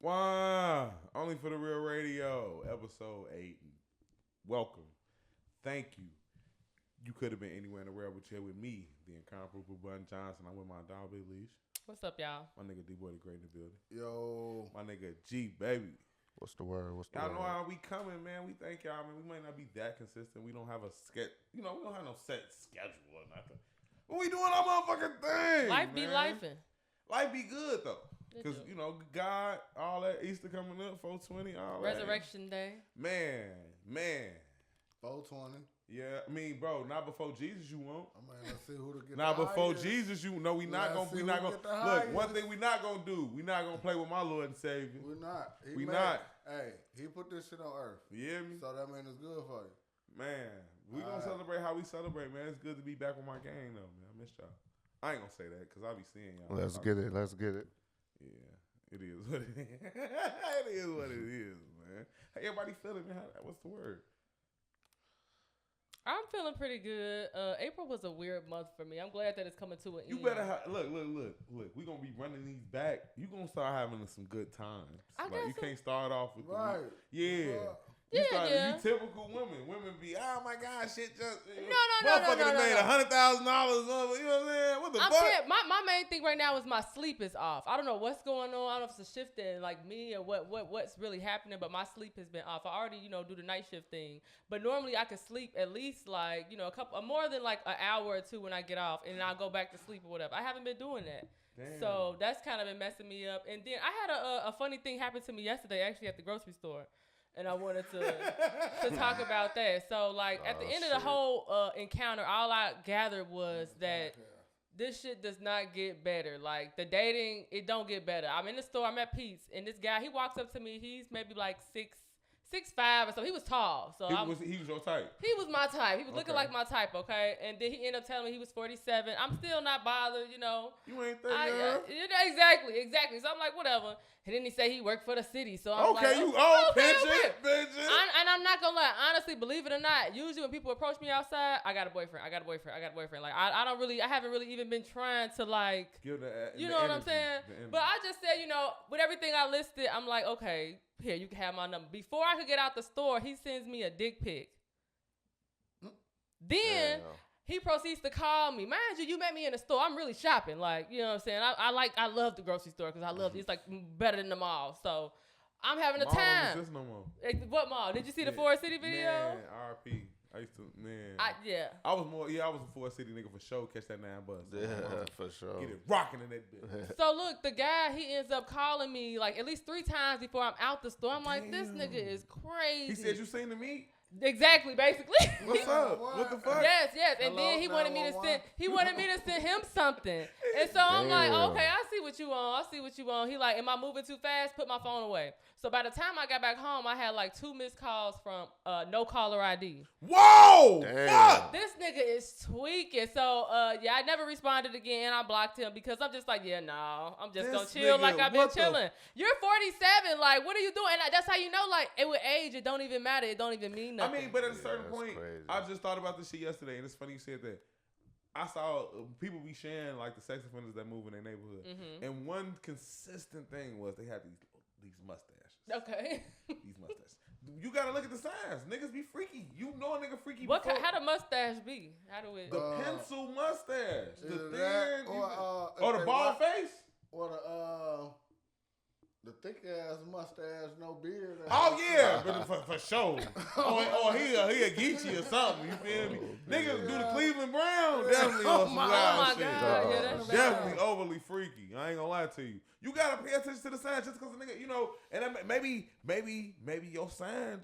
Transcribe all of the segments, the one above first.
Wow. Only for the Real Radio, episode 8. Welcome. Thank you. You could have been anywhere in the world, but you're with me, the incomparable Bun Johnson. I'm with my dog, Big Leash. What's up, y'all? My nigga D-Boy the Great in the building. Yo. My nigga G, baby. What's the word? Y'all know how we coming, man. We thank y'all, man. We might not be that consistent. We don't have a we don't have no set schedule or nothing. But we doing our motherfucking thing, Life be man. lifing. Life be good, though. Because, God, all that Easter coming up, 420, all that. Resurrection Day. Man. 420. Yeah, I mean, bro, not before Jesus you won't. I mean, let's see who to get Not the before highest. Jesus you know we not gonna look, highest. one thing we not gonna do, we not gonna play with my Lord and Savior. We're not. We not. Hey, he put this shit on earth. You hear me? So that means it's good for you. Man, we gonna celebrate how we celebrate, man. It's good to be back with my gang though, man. I missed y'all. I ain't gonna say that because I be seeing y'all. Let's get it. Yeah, it is what it is. It is what it is, man. How everybody feeling, man? What's the word? I'm feeling pretty good. April was a weird month for me. I'm glad that it's coming to an end. You better look. We gonna be running these back. You gonna start having some good times. I guess you can't start off with Right. You typical women. Women be, oh my God, shit just No. motherfucker made $100,000. You know what I'm saying? What the fuck? Saying, my main thing right now is my sleep is off. I don't know what's going on. I don't know if it's a shift in like me or what's really happening, but my sleep has been off. I already, do the night shift thing. But normally I could sleep at least like, more than like an hour or two when I get off and then I'll go back to sleep or whatever. I haven't been doing that. Damn. So that's kind of been messing me up. And then I had a funny thing happen to me yesterday actually at the grocery store. And I wanted to talk about that. So, like, at the end of the whole encounter, all I gathered was that this shit does not get better. Like, the dating, it don't get better. I'm in the store, I'm at Pete's, and this guy, he walks up to me. He's maybe like 6'5" or so. He was tall. So he was your type. He was my type. He was looking like my type, okay? And then he ended up telling me he was 47. I'm still not bothered, You ain't that Exactly. So I'm like, whatever. And then he said he worked for the city. So I'm like, pigeon. And I'm not gonna lie, honestly, believe it or not, usually when people approach me outside, I got a boyfriend. Like I haven't really even been trying to like, give you know what I'm saying? But I just said, with everything I listed, I'm like, okay, here, you can have my number. Before I could get out the store, he sends me a dick pic. Then he proceeds to call me. Mind you met me in the store. I'm really shopping. Like, you know what I'm saying? I love the grocery store because I love it. It's like better than the mall. So I'm having a time. Don't exist no more. What mall? Did you see the Forest City video? Man, RP. I used to, I was a Forest City nigga for sure. Catch that 9 bus. Yeah, for sure. Get it rocking in that bitch. So look, the guy, he ends up calling me like at least 3 times before I'm out the store. I'm like, this nigga is crazy. He said, you seen the meat? Exactly, basically. What's up? What the fuck? Yes. And then he wanted me to send him something. And so I'm like, okay, I see what you want. He like, am I moving too fast? Put my phone away. So by the time I got back home, I had like 2 missed calls from no caller ID. Whoa! Fuck! This nigga is tweaking. So I never responded again. I blocked him because I'm just like, I'm just gonna chill like I've been chilling. You're 47. Like, what are you doing? And that's how you know, like, with age, it don't even matter. It don't even mean nothing. I mean, but at a certain point, crazy. I just thought about this shit yesterday, and it's funny you said that. I saw people be sharing like the sex offenders that move in their neighborhood, and one consistent thing was they had these mustaches. Okay. These mustaches. You gotta look at the signs. Niggas be freaky. You know a nigga freaky. How the mustache be? How do it? The pencil mustache. The that, thin. or the bald face. Or the thick ass mustache, no beard. Oh yeah, but for sure. or he a Geechee or something. You feel me? Niggas do the Cleveland Brown definitely on some wild shit. God. Yeah, that's Definitely overly freaky. I ain't gonna lie to you. You gotta pay attention to the signs just because the nigga, and then maybe your sign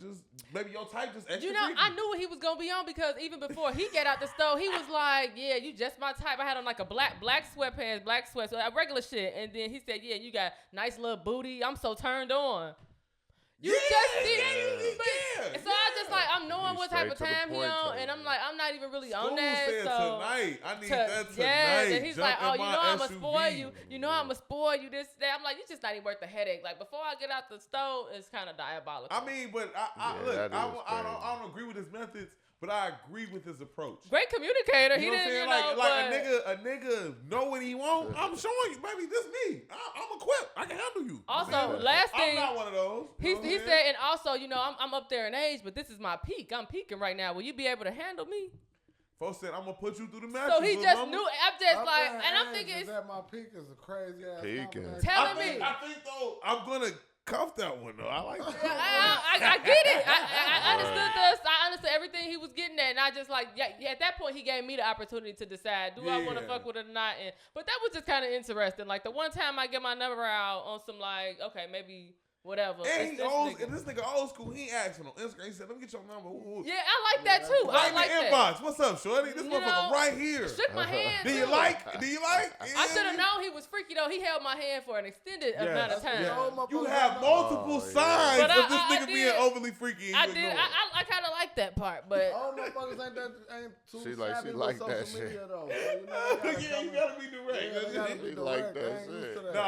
maybe your type just extra freaky. I knew what he was gonna be on because even before he get out the store, he was like, "Yeah, you just my type." I had on like a black sweatpants, black sweats, regular shit, and then he said, "Yeah, you got nice little booty. I'm so turned on." So I just like I'm knowing what type of time he on, and I'm like I'm not even really on that. Said so tonight, I need that tonight. Yeah, and he's like, Jump oh, in you my know I'ma SUV. spoil you. You know I'ma spoil you this that. I'm like, you just not even worth the headache. Like before I get out the stove, it's kind of diabolical. I mean, but I don't agree with his methods. but I agree with his approach. Great communicator. You He know what I'm didn't, saying? but A nigga know what he want. I'm showing you, baby. This me. I'm equipped. I can handle you. also, last thing, I'm not one of those. he said, and also, I'm up there in age, but this is my peak. I'm peaking right now. Will you be able to handle me? Folks said, I'm gonna put you through the matches. So he little just mama. knew. I'm thinking is it's that my peak is a crazy ass. Peaking. combination. telling me. I think though, I'm gonna cuff that one though. I like that. I get it. I understood this. I understood everything he was getting at, and I just like, at that point, he gave me the opportunity to decide, do I want to Yeah. fuck with it or not? But that was just kind of interesting. Like the one time I get my number out on some like, okay, maybe whatever. And It's this nigga old school, he ain't asking on Instagram. He said, let me get your number. Ooh. yeah, I like that too. I Right like in the that. inbox. What's up, shorty? This You motherfucker know, right here. Shook my hand. Do you too. like? I should have known he was freaky though. He held my hand for an extended amount of time. You have multiple signs But of this I nigga did- being overly freaky. And I you did. ignore it. I kind of like that part, but All motherfuckers ain't too She like- savvy she with like social that shit. media though. So, Yeah, you gotta be direct. Yeah, they gotta be He like direct. that I ain't used shit. to that. No,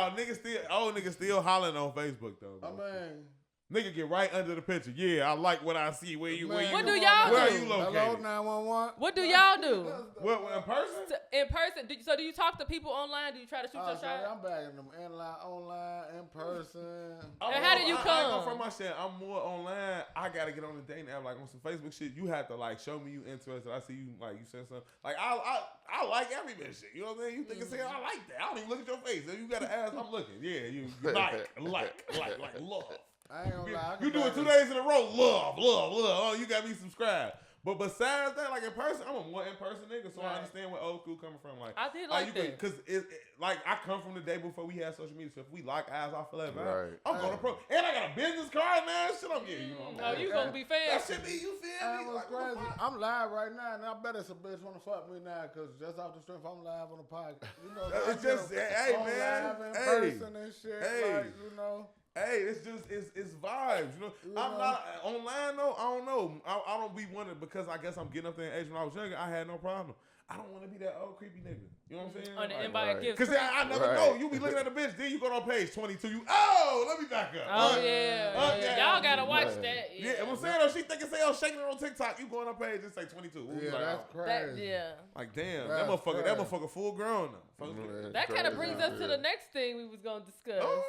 old niggas still hollering on Facebook though. I bro. mean, Nigga get right under the picture. Yeah, I like what I see. Where you? man, What do come y'all on, Where man. are you located? Hello, 911. what do y'all do? What in person? In person, do you talk to people online? Do you try to shoot Oh, your sorry, shot? I'm bagging them online, in person. And how do you I come? go from my shit. I'm more online. I gotta get on the dating app, like on some Facebook shit. You have to like show me you interested. I see you like you said something. Like I like every bitch shit. You know what I mean? You think it's saying I like that. I don't even look at your face. If you gotta ask, I'm looking. Yeah, you like love. I ain't gonna lie. I You can do it bag 2 days in a row. Love. Oh, you got me subscribed. But besides that, like in person, I'm a more in person nigga, so I Right. understand where old school coming from. Like I did like that. because like I come from the day before we had social media. So if we lock eyes, I feel that vibe. Right. I'm going to pro, and I got a business card now. Shit, I'm getting you know. Oh, you gonna be That fancy. shit be you feel That me? was Like, what the crazy. fuck? I'm live right now, and I bet it's a bitch wanna fuck me now, cause just off the strength, I'm live on the podcast. You know, It's just hey I'm man, live in hey. person and shit. Hey. Like, you know. Hey, it's just it's vibes, you know. You I'm know? not online though. I don't know. I don't be one because I guess I'm getting up there in age. When I was younger, I had no problem. I don't want to be that old creepy nigga. You know what I'm saying? On the Like, invite right. gives. Cause I never Right. know. You be looking at a bitch, then you go on page 22. You let me back up. Oh yeah, yeah. y'all gotta watch Right. that. Yeah, I'm saying though, she think it's shaking her on TikTok. You go on her page and say 22. Ooh, Yeah, like, that's oh. That, crazy. yeah. Like damn, That's that crazy. motherfucker full grown now. Fuck Man, That kind of crazy, brings us to yeah. the next thing we was gonna discuss. Oh.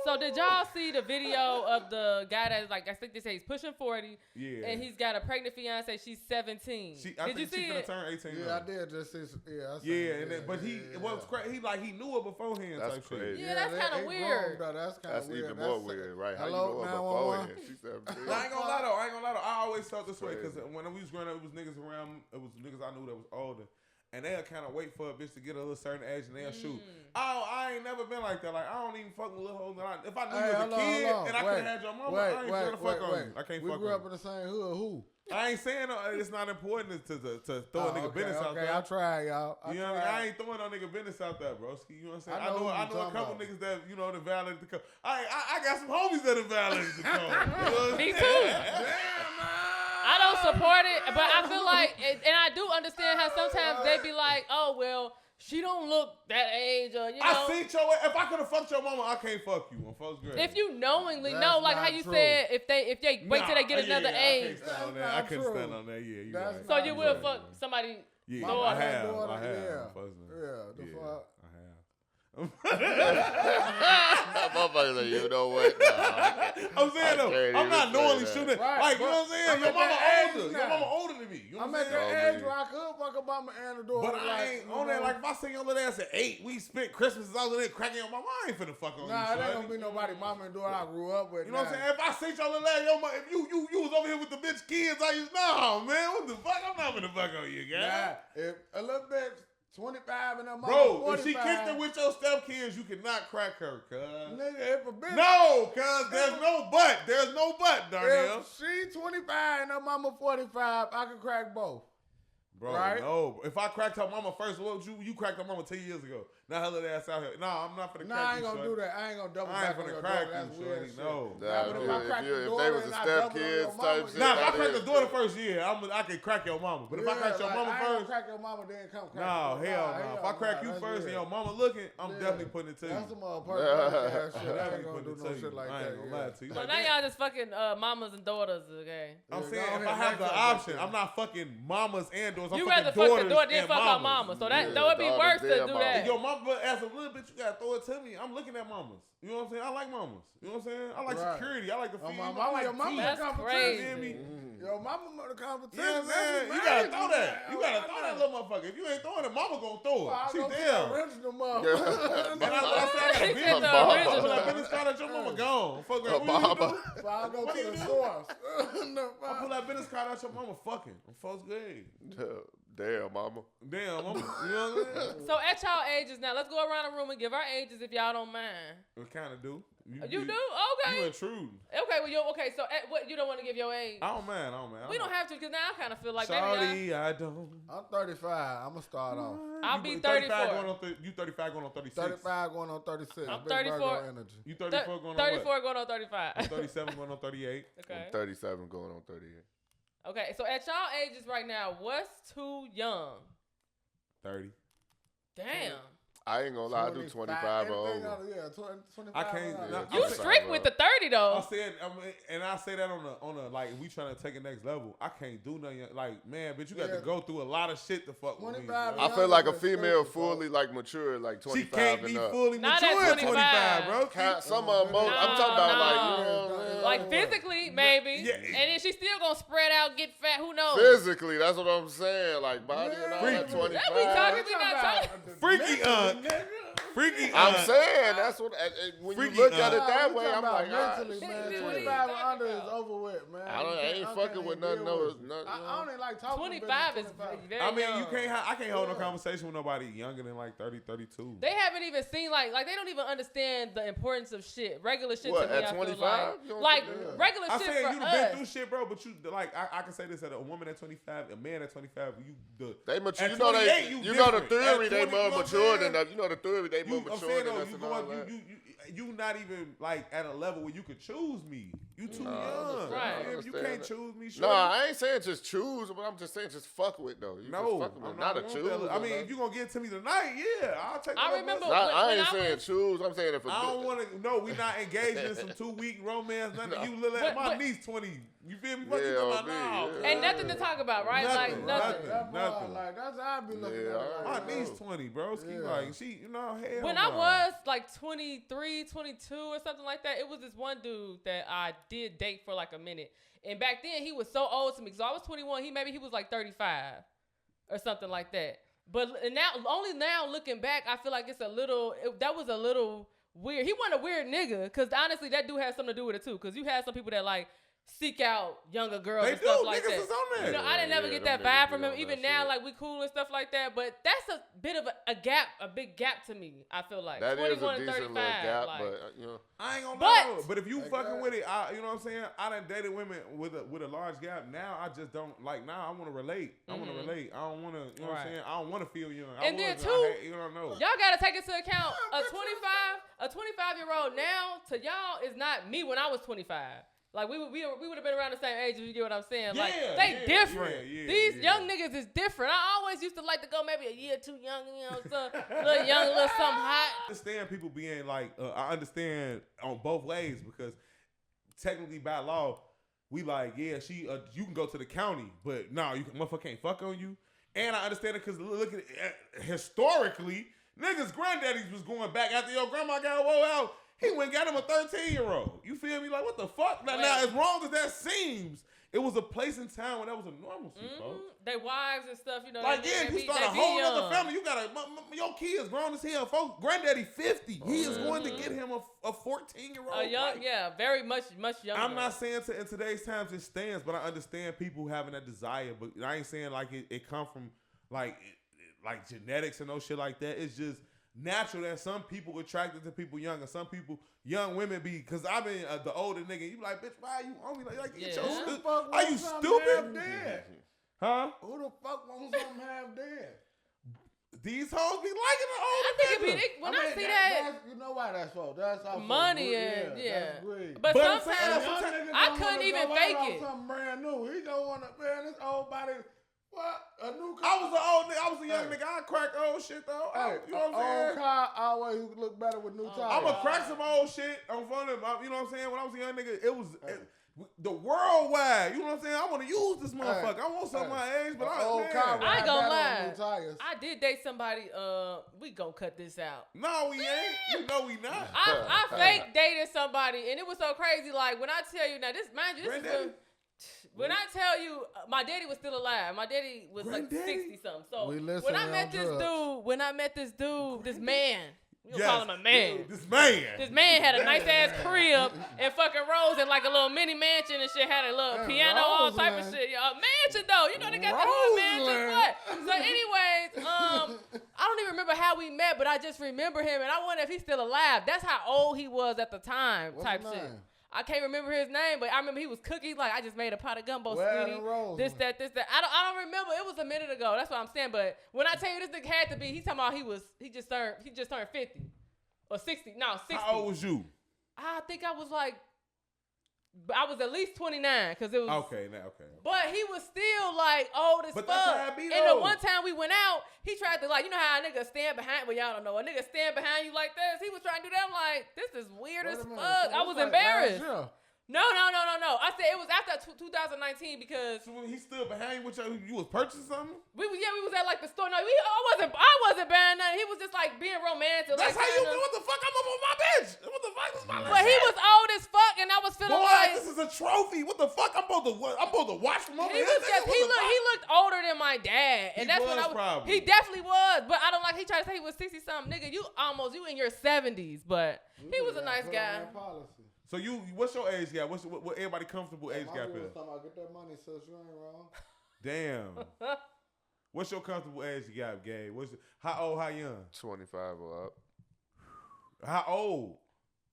So did y'all see the video of the guy that's like, I think they say he's pushing 40, Yeah. and he's got a pregnant fiance. She's 17. I Did you think she see finna it? turn 18. Yeah, now. I did just see. Yeah, I seen Yeah, it. and then, but it was crazy. He knew it beforehand. That's type shit. crazy. Yeah, that's they- kinda they weird. grown, though. That's kind of That's weird. even more weird, right? How Hello, you know her 911? beforehand? She said, I ain't gonna lie though. I always felt this way because Crazy. when we was growing up, it was niggas around. It was niggas I knew that was older, and they'll kind of wait for a bitch to get a little certain age and they'll shoot. I ain't never been like that. Like I don't even fuck with little hoes. If I knew you as a kid and I could have had your mama, I ain't trying to fuck on you. I can't We fuck grew on up you. in the same hood. Who? I ain't saying it's not important to throw a nigga business out there. I tried, y'all. You know what I mean? I ain't throwing no nigga business out there, broski. You know what I'm saying? I I know know who you a talking couple about. niggas that, you know, that violated the code. I got some homies that have violated the code. You know what I'm Me saying? too. Damn, man. I don't support it, but I feel like, and I do understand how sometimes they be like, oh, well, she don't look that age, or, you know. I seen your. If I could have fucked your mama, I can't fuck you on first grade. If you knowingly That's know, like how not you true. said, if they wait till they get another age, I can't stand on that. That's I not couldn't true. stand on that. Yeah, you That's right. so not you true. will fuck somebody. Yeah, daughter. I have. Daughter, I have. yeah. Personally. Yeah, the fuck. I have. That motherfucker said, you know what? Nah, I'm saying though, can't I'm not even say knowingly that. shooting. Right, Like, you know but what I'm saying? I'm Your at mama that age older. Your now. mama older than me. You know I'm what I'm at saying? that age where I could fuck a mama and a daughter. But I ain't you on that. know. Like, if I see your little ass at 8, we spent Christmas out there cracking on my mind. I ain't finna fuck on Nah, you, it ain't shorty. gonna be nobody mama and daughter I grew up with. You know what I'm nah. saying? If I see your little ass, if you was over here with the bitch kids, I used, no, man, what the fuck? I'm not finna fuck on you, guy. Nah, if a little bitch 25 and her mama Bro, 45, if she kicked it with your stepkids, you cannot crack her, cuz. nigga, if a bitch, No, cuz there's no but. There's no but, Darnell. if she 25 and her mama 45, I can crack both. Bro, right? no. If I cracked her mama first, what would you cracked her mama 10 years ago. Not her little ass out here. No, I'm not finna Nah, crack I ain't you, gonna shorty. do that. I ain't gonna double I ain't back on finna your crack daughter. That's you, weird shorty. shit. No. Nah, but if I crack the if they daughter was and a I step double on kids your type mama, shit, Nah, if I that crack the is daughter different. first, yeah, I can crack your mama. But if I crack your like, mama I ain't first, gonna crack your mama, then come crack no, your hell no. hell If I crack you that's first and weird. your mama looking, I'm Yeah. definitely putting it to you. That's some perfect ass shit. I Definitely ain't gonna do putting no it to shit you. like I that. ain't gonna lie to you. So Like, now y'all just fucking mamas and daughters, okay? I'm Yeah, saying go if I ahead, have the next option, subject. I'm not fucking mamas and daughters. I'm You fucking rather fuck the daughters daughter than and fuck her mamas. mama. So that Yeah, though it'd be daughters worse to than do mamas. that. Yo, mama, as a little bitch, you gotta throw it to me. I'm looking at mamas. You know what I'm saying? I like mamas. You know what I'm saying? I like Right. security. I like the Oh, feed. my I mama, like your mama tea. That's competition. You hear me? Yo, mama the competition. You know what I'm saying? You gotta throw that. You gotta throw that little motherfucker. If you ain't throwing it, mama gonna throw it. She there. Original mama. And I said I got a He business said the card. original. I put that business card at your mama gone. Fuck her. What you Mama. do? So I'll go What to do the you do? source. I pull that business card out your mama fucking. I'm folks good. Damn, mama. Damn, mama. You know what I'm saying? So at y'all ages now, let's go around the room and give our ages if y'all don't mind. We kind of do. You do? You Okay. intrude. Okay, well, okay, so what, you don't want to give your age? I don't mind. We don't have to, because now I kind of feel like Shawty, maybe I don't. I'm 35. I'm going to start off. I'll You be 35 34. going on you 35 going on 36. 35 going on 36. I'm Big 34. Virgo energy. You 34 going on 34 what? going on 35. I'm 37 going on 38. Okay. I'm 37 going on 38. Okay, so at y'all ages right now, what's too young? 30. Damn. I ain't gonna lie, I do 25 or over. Yeah, 25. I can't- or no, over. You I'm strict with the 30 though. I said, and I say that on a like, if we trying to take it next level, I can't do nothing. Like, man, bitch, you got to Yeah. go through a lot of shit to fuck with me. 25 bro. I feel like a Young female niggas, fully like mature, like She 25 can't be and up. fully Not mature at at 25, bro. Some of them, I'm talking about like, you know what I'm saying? Like physically, maybe. Yeah. And then she's still gonna spread out, get fat. Who knows? Physically, that's what I'm saying. Like body and all that Freaky. 25. That we talking, we not talking. Freaky freaky. I'm saying that's what when Freaky, you look at it Nah, that we way, talking I'm about like, all right. mentally, man. Yeah. 25 and What under are you is talking over with, man. I ain't fucking with nothing. I don't even like talking. 25 is very I mean, young. you can't. I can't hold no Yeah. conversation with nobody younger than like 30, 32. They haven't even seen like they don't even understand the importance of shit. Regular shit What, to me. at I feel 25? You don't like think that? regular I'm shit saying for you've been us. through shit, bro. But you like, I can say this: that a woman at 25, a man at 25, They mature. At You know 28, you know the different. theory. At they 20, more you know what I'm mature saying? than us. You know the theory. They more I'm mature saying than though, us and all that. you not even like at a level where you could choose me. You too No, I young. understand, Right. I You understand can't that. choose me. No, shorty. I ain't saying just choose, but I'm just saying just fuck with though. You No, just fuck with I'm not a want choose. that. I mean, if you gonna get it to me tonight, yeah, I'll take. I the remember pussy. when I ain't I saying was- choose. I'm saying if a I don't want to. No, we not engaged in some 2-week romance. Nothing. No. You look like my But- niece 20. You feel me? What you Yeah, talking about me, now? yeah. Ain't nothing to talk about, right? Like Nothing, nothing. nothing. Like that's how I be looking Yeah, at it. My Like, niece yo, 20, bro. Ski Yeah. like she, you know, hell. When no. I was like 23, 22 or something like that, it was this one dude that I did date for like a minute. And back then he was so old to me. So I was 21. He was like 35 or something like that. But only now looking back, I feel like that was a little weird. He wasn't a weird nigga, because honestly that dude has something to do with it too. Because you have some people that like seek out younger girls They and do. stuff like Niggas that. is on there. You know, I didn't never Yeah, get them that vibe niggas from be him. on Even that now, shit. like we cool and stuff like that. But that's a bit of a gap, a big gap to me. I feel like that is a 21 and decent 35. little gap, like, but you know. I ain't gonna But- lie. But if you Like fucking that. with it, you know what I'm saying? I done dated women with a large gap. Now I just don't like. Now I want to relate. I want to Mhm. relate. I don't want to. You know what I'm Right. saying? I don't want to feel young. And then I too, hate- you don't know. y'all gotta take into account a 25-year-old now to y'all is not me when I was 25. Like we would have been around the same age, if you get what I'm saying. Like Yeah, they yeah, different. yeah, These yeah. young niggas is different. I always used to like to go maybe a year too young, you know, so little young, little something hot. I understand people being like, I understand on both ways because technically by law, we like, yeah, you can go to the county, but no, motherfucker can't fuck on you. And I understand it because look at it, historically, niggas' granddaddies was going back after your grandma got woe out. He went and got him a 13-year-old. You feel me? Like, what the fuck? Now, as wrong as that seems, it was a place in town where that was a normalcy, folks. They wives and stuff, you know. Like, they, yeah, they you be- start they a be whole young. other family. You got your kids grown as hell, folks. Granddaddy 50. He is going to get him a 14-year-old. A young, wife. yeah, very much younger. I'm not saying in today's times it stands, but I understand people having that desire. But I ain't saying like it come from like genetics and no shit like that. It's just natural that some people attracted to people young and some people, young women be, because I've been the older nigga, you be like, bitch, why are you on me? Like get your Yeah. stupid. fuck Are wants you something half stupid? dead? Huh? Who the fuck wants something half dead? these hoes be liking the older I think it niggas. be when I see that's, you know why that's for? That's also money greed. and That's greed. But But sometimes sometimes- I couldn't even fake it. Something brand new. He don't want to, man, this old body, what? A new car. I was an old nigga. I was a young Hey. nigga. I crack old shit though. Hey, You know what I'm saying? old car always look better with new tires. I'm gonna crack some old shit on front of you know what I'm saying? When I was a young nigga, it was the worldwide. You know what I'm saying? I want to use this motherfucker. I want something my age, but old car man. I ain't gonna better lie. on new tires. I did date somebody. We gonna cut this out. No, we ain't. You know we not. I fake dated somebody, and it was so crazy. Like when I tell you now, this mind you, this is Granddaddy? when I tell you, my daddy was still alive. My daddy was like Granddaddy? 60 something. So We listen when I on met this drugs. dude, this man, we gonna Yes. call him a man. This man. This man had a nice ass crib and fucking Rose and like a little mini mansion and shit. Had a little Hey, piano, all type of Roseland. shit. A mansion though, you know they got the hood mansion. What? So, anyways, I don't even remember how we met, but I just remember him, and I wonder if he's still alive. That's how old he was at the time, What's type his shit. name? I can't remember his name, but I remember he was cooking. Like I just made a pot of gumbo, Well, sweetie. Roseland. This, that. I don't remember. It was a minute ago. That's what I'm saying. But when I tell you this nigga had to be, he's talking about he just turned 50 or 60. No, 60. How old was you? I think I was like, I was at least 29 because it was. Okay. But he was still like old as But fuck. that's how it be, And the though. one time we went out, he tried to like, you know how a nigga stand behind, well y'all don't know, a nigga stand behind you like this. He was trying to do that. I'm like, this is weird Wait as a minute, fuck. so I it's was like embarrassed. last year. No. I said it was after 2019 because So when he stood behind you with you was purchasing something? we was at like the store. No, I wasn't buying nothing. He was just like being romantic. That's like, how you kinda- do. What the fuck? I'm up on my bitch. What the fuck is my But he was old as fuck, and I was feeling Boy, like this is a trophy. What the fuck? I'm supposed to watch from over he here. was nigga? just What the fuck? he looked older than my dad, He and that's was what I was. probably. He definitely was, but I don't like. He tried to say he was 60 something, nigga. You in your 70s, but he was a nice guy. So what's your age gap? What everybody comfortable age gap is? Get that money, sis. You ain't wrong. Damn. What's your comfortable age gap, Gabe? How old? How young? 25 or up. How old?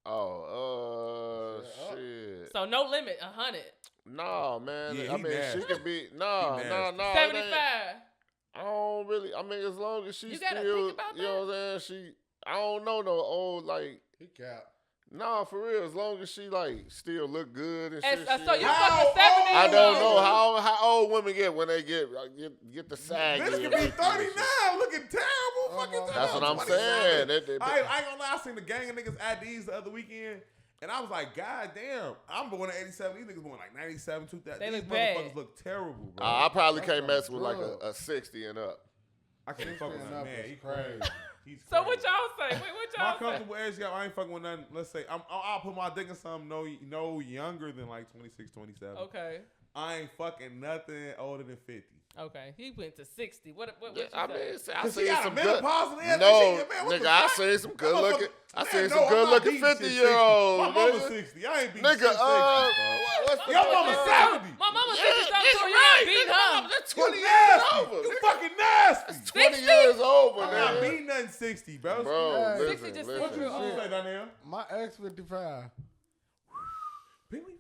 Oh, shit. So no limit, 100, No, man. Yeah, I he mean, nasty. she could be. He No. nasty. it ain't- 75. I don't really. I mean, as long as she You still, gotta think about you know what I'm saying? I don't know no old like. He capped. Nah, for real. As long as she like still look good and And, shit. so she- you How fucking old? 70s. I don't old? know how old women get when they get the sag. Bitch in could their be feet 30 and shit. now, looking terrible. Fucking That's what I'm 27. saying. I ain't gonna lie. I seen the gang of niggas IDs the other weekend, and I was like, God damn, I'm born in '87. These niggas born like '97, 2000. They These look bad. motherfuckers look terrible, bro. I probably That's can't mess with like good. a 60 and up. I can't fuck with 60 that and man. up He is crazy. crazy. He's So crazy. what y'all say? Wait, what My y'all say? comfortable age gap, I ain't fucking with nothing. Let's say I'll put my dick in something no younger than like 26, 27. Okay. I ain't fucking nothing older than 50. Okay. He went to 60. What Yeah, you I say? mean, I Cause she seen got a some good. menopause and everything. No, Man, what the nigga, I fuck? seen some good That looking. motherfucker- I Man, seen no, some I'm good not looking beating shit 50-year-olds. My mama's 60. I ain't beating Nigga, shit 60. what's the Your fuck mama's up? 70. My mama's Yeah, 60 something it's too. You right. ain't beat Nigga, my her. mama, that's You 20 years nasty. over. You Nigga, fucking nasty. 20 years over, I'm not nigga. beating nothing 60, bro. Bro, Hey. listen, 60 just What listen. you Oh. say, Danielle? My ex 55. Really?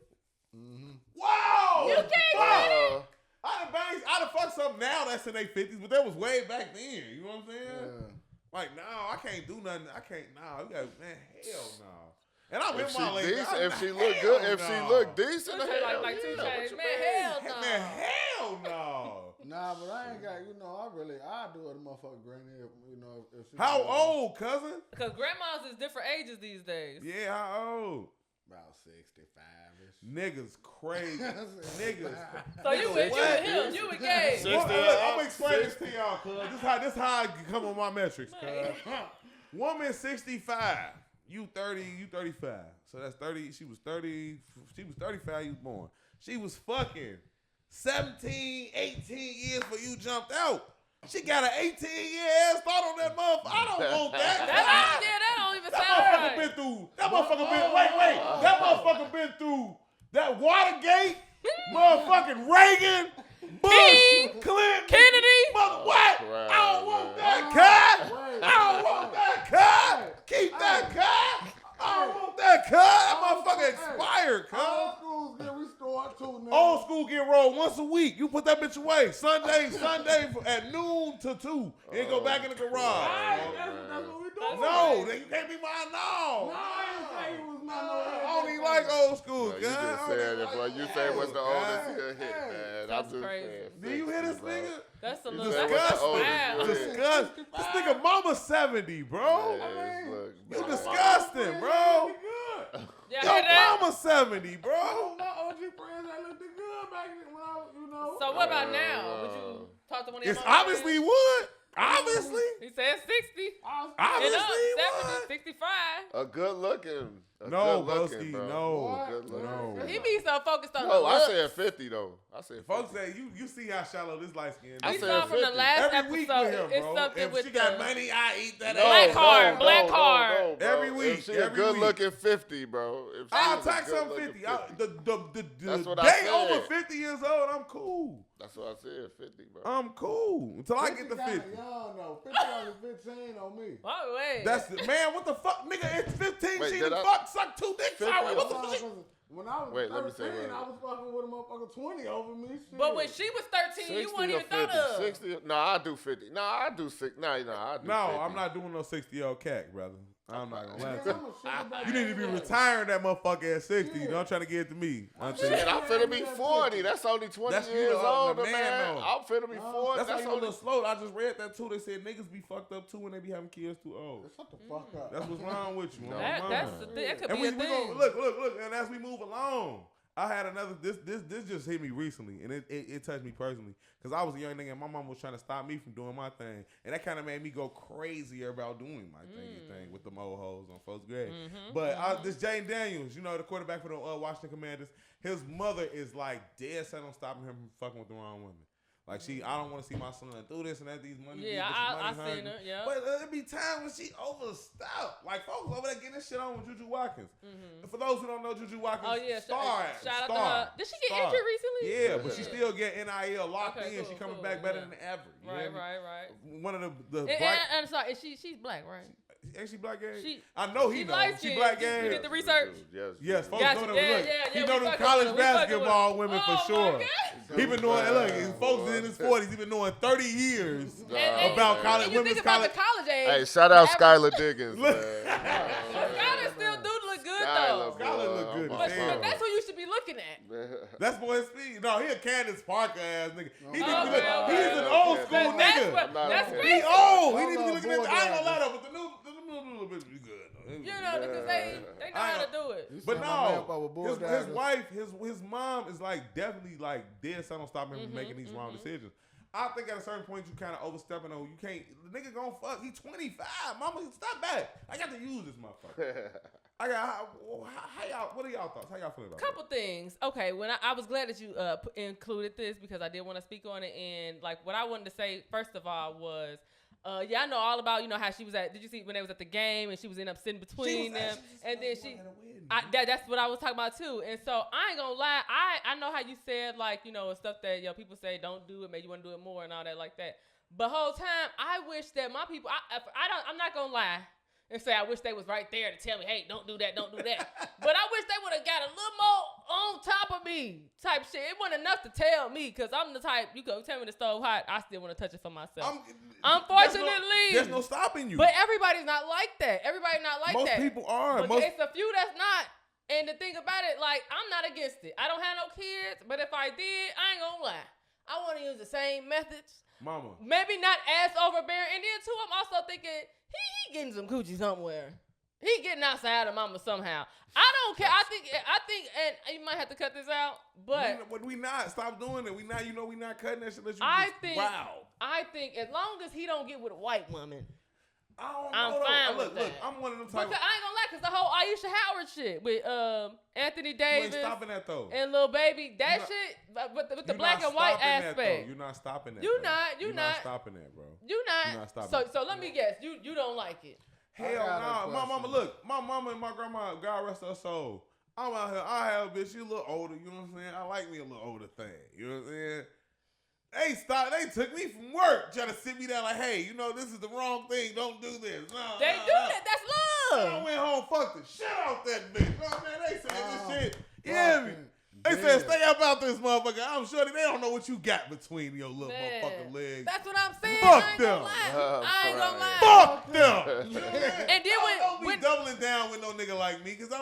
Mm-hmm. Wow! You can't Wow. I done fucked something now that's in their 50s, but that was way back then. You know what I'm saying? Yeah. Like, no, I can't do nothing. I can't, you got, man, hell no. And I'm If in she my lady. decent, if she look good, if she look decent, Two Chainz, hell like yeah. 2 What Chainz. you Man, mean? hell no. Man, hell no. Nah, but I ain't got, I do it, motherfucker, granny, if she. How old, cousin? Because grandmas is different ages these days. Yeah, how old? About 65-ish. Niggas crazy. Niggas. So you with him. You with Gabe. 60 Look, and I'm up, gonna explain this to y'all, cuz. This how I come on my metrics, Man. cuz. Woman 65. You 30, you 35. So that's 30. She was 30. She was 35, you was born. She was fucking 17, 18 years before you jumped out. She got an 18-year ass start on that motherfucker. I don't want that. That don't even That sound motherfucker right. been through. That motherfucker been. Wait. That motherfucker been through that Watergate, motherfucking Reagan, Bush, King, Clinton, Kennedy. Mother, what? Right, I don't want right. that cut. Right. I don't want that cut. Keep that cut. I don't want that cut. That motherfucker expired, All cut. schools get restored too. school, nigga. Old school get rolled once a week. You put that bitch away. Sunday at noon to 2. And go back in the garage. Right, that's what we doing. No, then you can't be mine. No. No, I didn't say you was not no I don't even like old school, You guy. just said it, boy. You say what's the oldest he'll hit, man. That's I'm just crazy. saying. Do you hear this 60, nigga? bro. That's a It's little. disgusting. That's Disgusting. This nigga mama 70, bro. Man, look, You bro. disgusting, bro. Yeah, Yo, hear that? mama 70, bro. My OG friends, they looked good back then when I was, you know. So what about now? Would you talk to one of your It's mama obviously friends? would. Obviously. He said 60. Obviously And up, would. 70, 65. A good looking. No, good looking, Broski, bro. no. Good looking. No. He be so focused on the No, I looks. said 50 though. I said 50. Folks say you see how shallow this light skin I We is. said saw from the 50. last Every week episode. with him, It's bro. something If with she got the money, I eat that Black ass. card, black card. bro. Every week, If she every a good week. looking 50, bro. If she I'll was a tax good some looking 50. 50. The That's what I day said. over 50 years old, I'm cool. That's what I said, 50, bro. I'm cool until I get to 50. Y'all know, 50 on 15 on me. Oh, wait. That's the man. What the fuck, nigga? It's 15. Wait, she did done I- fuck suck 2 dicks 50 already. What the Nah, fuck? 'cause when I was Wait, let me say 13, what. I was fucking with a motherfucker 20 over me. Shit. But when she was 13, you 60 wouldn't or even thought 50? of. 60? No, I do 50. No, I do 6. No, I do No, 50. I'm not doing no 60-year-old cat, brother. I'm not gonna lie Man, to I'm you. a sugar baby You need to be anyway. retiring that motherfucker at 60. Yeah. Don't try to get it to me. Shit, I'm finna be 40. That's only 20 That's you, years the older, man, man. though. I'm finna be 40. That's why you a only little slow. I just read that too. They said niggas be fucked up too when they be having kids too old. Shut the fuck up. That's what's wrong with you. No. man. That's the thing. That could And be we a go, thing. look, and as we move along, I had another. This just hit me recently, and it touched me personally because I was a young nigga, and my mom was trying to stop me from doing my thing, and that kind of made me go crazier about doing my thing with them old hoes on folks' grade. But this Jaden Daniels, you know, the quarterback for the Washington Commanders, his mother is like dead set on stopping him from fucking with the wrong women. Like I don't want to see my son do this and that. These money. Yeah, I seen her. Yeah. But there be times when she overstepped. Like folks over there getting this shit on with Juju Watkins. And for those who don't know, Juju Watkins, Oh yeah, star, shout out to star, her. Did she get star. injured recently? Yeah, but she still get NIL locked Okay, in. cool, She coming cool, back better yeah. than ever. You hear Right. me? One of the And, bright. and sorry, she's black, right? Ain't she black gay? She- I know he she know. light She skinned. black You gay. did the research? Yes, folks Gotcha. know them. Yeah, Look, yeah, he we know them fucking college with her. We fucking basketball with her. women Oh, for sure. my God. He been doing. Look, his folks in his 40s. He been doing 30 years And about college and you women's think about college. the college age. Hey, shout out the Skylar Diggins, man. Skylar still do look good Skylar, though. Skylar look good boy, as But, hell. but that's who you should be looking at. That's boy speed. No, he a Candace Parker ass nigga. He need to be Okay, look, okay. He's an old That's school That's nigga. what. I'm not That's okay. He recent. old. He I need to be love looking at. I ain't gonna Bulldog. lie though, but the new little bitch be good. Though. You know, because they know how to do it. But no, his his wife, his mom is like definitely like dead set on stopping him from making these wrong decisions. I think at a certain point you kind of overstepping on. You can't. The nigga gonna fuck. He 25. Mama, stop back. I got to use this motherfucker. I got. How y'all? What are y'all thoughts? How y'all feel about Couple things. Okay, when I was glad that you included this because I did want to speak on it. And like what I wanted to say first of all was. Yeah, I know all about, you know, how she was at, did you see when they was at the game and she was end up sitting between them and then that's what I was talking about too. And so I ain't gonna lie, I know how you said like, you know, stuff that, you know, people say don't do it, maybe you want to do it more and all that like that. But whole time, I wish that my people, I'm not gonna lie and say I wish they was right there to tell me, hey, don't do that. But I wish they would have got a little more on top of me type shit. It wasn't enough to tell me because I'm the type, you go tell me the stove hot, I still want to touch it for myself. Unfortunately. there's no stopping you. But everybody's not like that. Everybody not like Most that. people are. But it's a few that's not. And the thing about it, like, I'm not against it. I don't have no kids, but if I did, I ain't gonna lie. I want to use the same methods. Mama. Maybe not as overbearing. And then, too, I'm also thinking, he getting some coochie somewhere. He getting outside of mama somehow. I don't care. I think, and you might have to cut this out, but we not. Stop doing it. We not. You know, we not cutting that shit. I think as long as he don't get with a white woman, I'm fine with that. Look, I'm one of them because I type. ain't gonna lie, because the whole Aisha Howard shit with Anthony You ain't Davis stopping that though. and Lil Baby, that You're not- shit with the You're black not and white stopping that, aspect. though. You're not stopping that. You though. not. You're not stopping that, bro. You You're not. not stopping So let me guess. You don't like it. Hell got a no. My mama, question. look. My mama and my grandma, God rest her soul. I'm out here. I have a bitch. She a little older. You know what I'm saying? I like me a little older thing. You know what I'm saying? They took me from work trying to sit me down like, hey, you know, this is the wrong thing. Don't do this. No, They do that. That's I love. went home, fucked the shit out that bitch. You know what I'm saying? They said this shit. You hear me? They Fucking said man, stay up out this motherfucker. I'm sure they don't know what you got between your little Man, motherfucking legs. That's what I'm saying. Fuck I ain't them. gonna lie. I ain't gonna lie. Fuck them. You know what I'm saying? And then don't be when doubling down with no nigga like me, because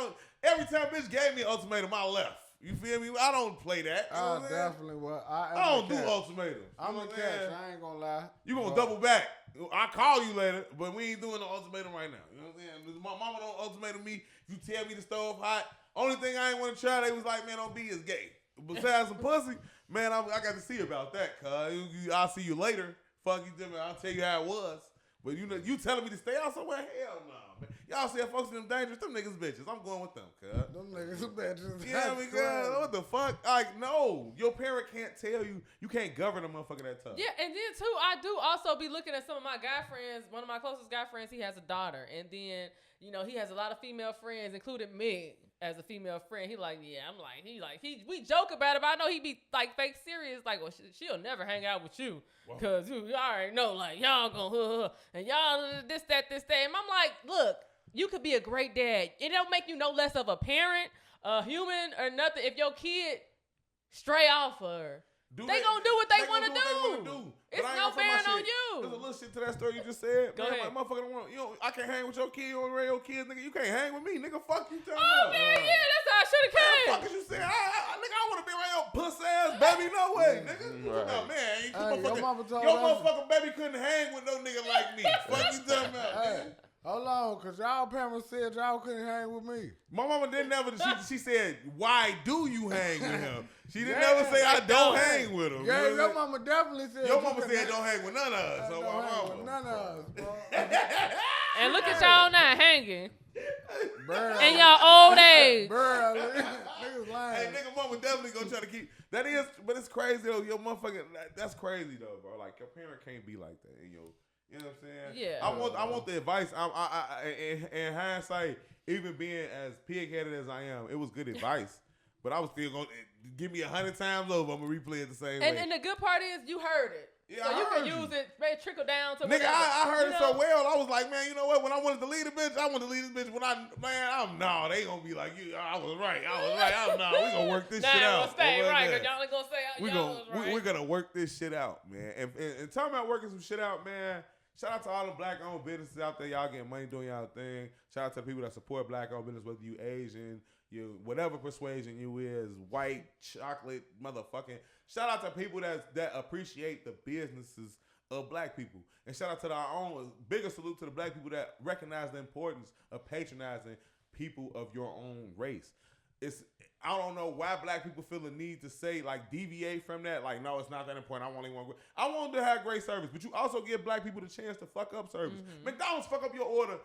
every time bitch gave me an ultimatum, I left. You feel me? I don't play that. You know what I'm saying? Definitely what I don't do ultimatums. I'm a catch. I ain't gonna lie. You gonna double back. I'll call you later, but we ain't doing no ultimatum right now. You know what I'm saying? My mama don't ultimatum me. You tell me the stove hot. Only thing I ain't want to try, they was like, man, don't be as gay. Besides some pussy, man, I got to see about that, cuz. I'll see you later. Fuck you, I'll tell you how it was. But you telling me to stay out somewhere? Hell no, man. Y'all see folks in them dangerous, them niggas bitches. I'm going with them, cuz. Them niggas are bitches. Yeah, I mean, God, what the fuck? Like, no. Your parent can't tell you. You can't govern a motherfucker that tough. Yeah, and then too, I do also be looking at some of my guy friends. One of my closest guy friends, he has a daughter, and then he has a lot of female friends, including me as a female friend. He like, yeah, I'm like, we joke about it, but I know he be like fake serious. Like, well, she'll never hang out with you because you already know, like, y'all gonna and y'all this that. And I'm like, look, you could be a great dad. It don't make you no less of a parent, a human, or nothing. If your kid stray off her. They gonna do what they wanna do. It's no bearing on you. There's a little shit to that story you just said. Go ahead. Like, motherfucker, I can't hang with your kid. You don't raise your kids, nigga. You can't hang with me, nigga. Fuck you, tell me. Oh, man, yeah, that's how I should have came. What the fuck is you saying? Nigga, I want to be around your pussy ass baby. No way, nigga. Right. No, man. Your motherfucking baby couldn't hang with no nigga like me. Fuck you, tell me. Hey, hold on, because y'all parents said y'all couldn't hang with me. My mama didn't never. She said, "Why do you hang with him?" She didn't never say, "I don't hang with him." Yeah, your mama definitely said. Your mama said, "Don't hang with none of us." So don't my hang mama. with none of us, bro. And look at y'all now hanging Barely. in y'all old age. Barely. Niggas lying. Hey, nigga, mama definitely gonna try to keep. That is, but it's crazy though. Your motherfucking, that's crazy though, bro. Like your parent can't be like that. And you know what I'm saying? Yeah. I want the advice. In hindsight, even being as pig-headed as I am, it was good advice. But I was still gonna give me 100 times over. I'm gonna replay it the same way. And the good part is you heard it. Yeah, so I you heard can use it, maybe trickle down to nigga, whatever. I heard You it know? so well. I was like, man, you know what? When I wanted to leave a bitch, I wanted to leave this bitch. They gonna be like, I was right. We gonna work this shit out. Nah, stay right, because y'all ain't gonna say y'all was right. We're gonna work this shit out, man. And talking about working some shit out, man. Shout out to all the black-owned businesses out there. Y'all getting money doing y'all thing. Shout out to the people that support black-owned business, whether you Asian, you whatever persuasion you is, white, chocolate, motherfucking. Shout out to people that appreciate the businesses of black people. And shout out to our own, bigger salute to the black people that recognize the importance of patronizing people of your own race. I don't know why black people feel the need to say, like, deviate from that. Like, no, it's not that important. I want to have great service, but you also give black people the chance to fuck up service. Mm-hmm. McDonald's fuck up your order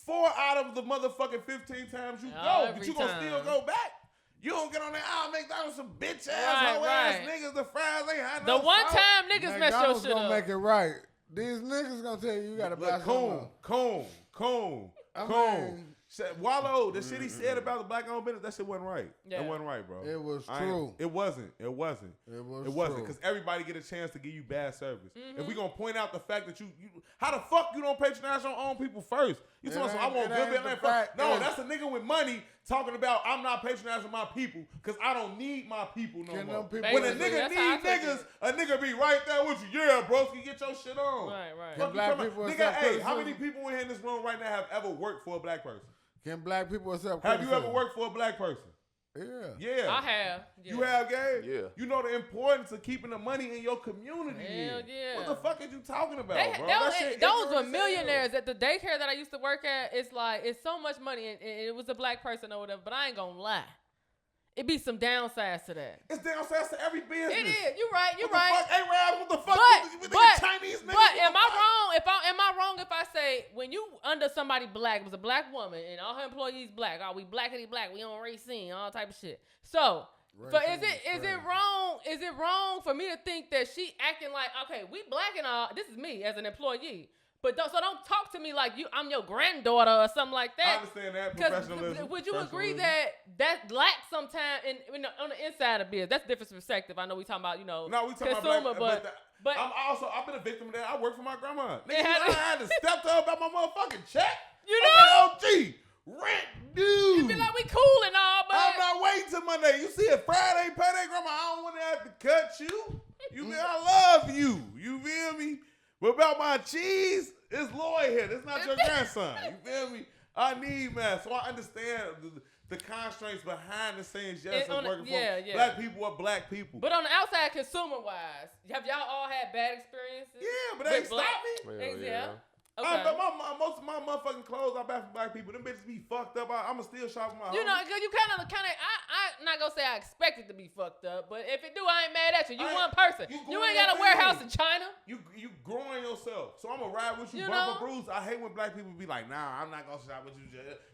4 out of the motherfucking 15 times you go, but you gonna still go back. You don't get on there, McDonald's some bitch ass, hoe ass niggas. The fries ain't had no The one salt. time niggas mess your shit gonna up. make it right. These niggas gonna tell you gotta buy Coon. Wallow, the shit he said about the black-owned business, that shit wasn't right. Yeah. That wasn't right, bro. It was true. It wasn't. It wasn't. Because everybody get a chance to give you bad service. Mm-hmm. If we gonna point out the fact that you how the fuck you don't patronize your own people first? You talking about I want good business. No, that's a nigga with money talking about I'm not patronizing my people because I don't need my people no more. When a nigga need niggas, a nigga be right there with you. Yeah, bro, you get your shit on. Right. Can black people nigga, hey, how many people in this room right now have ever worked for a black person? Can black people accept Have you ever worked for a black person? Yeah. I have. Yeah. You have, Gabe? Yeah. You know the importance of keeping the money in your community. Hell yeah. What the fuck is you talking about, bro? Those were millionaires at the daycare that I used to work at. It's like, it's so much money, and it was a black person or whatever, but I ain't gonna lie. It be some downsides to that. It's downsides to every business. It is. You're right. What the fuck? Chinese niggas? But am I wrong? Am I wrong if I say when you under somebody black, it was a black woman and all her employees black, we blackity black, we on race scene, all type of shit. So is it wrong? Is it wrong for me to think that she acting like, okay, we black and all? This is me as an employee. But don't talk to me like I'm your granddaughter or something like that. I understand that professionalism. Would you agree that lacks sometimes on the inside of business? That's different perspective. I know we talking about we talking consumer, about but I've been a victim of that. I work for my grandma. Nigga, I had to step to her about my motherfucking check. You know, OG rent dude. You be like we cool and all, but I'm not waiting till Monday. You see it Friday, payday, grandma. I don't want to have to cut you. You feel? I love you. You feel me? But about my cheese, it's Lloyd here. It's not your grandson. You feel me? I need man. So I understand the constraints behind the scenes. Yes, it's working for black people or black people. But on the outside, consumer wise, have y'all all had bad experiences? Yeah, but they stop me. Yeah. Okay. Most of my motherfucking clothes I buy from black people. Them bitches be fucked up. I'ma still shop with my You know, cause you kind of. I'm not gonna say I expect it to be fucked up, but if it do, I ain't mad at you. You one person. You ain't got a warehouse in China. You growing yourself. So I'ma ride with you, bumper bruise. I hate when black people be like, nah, I'm not gonna shop with you.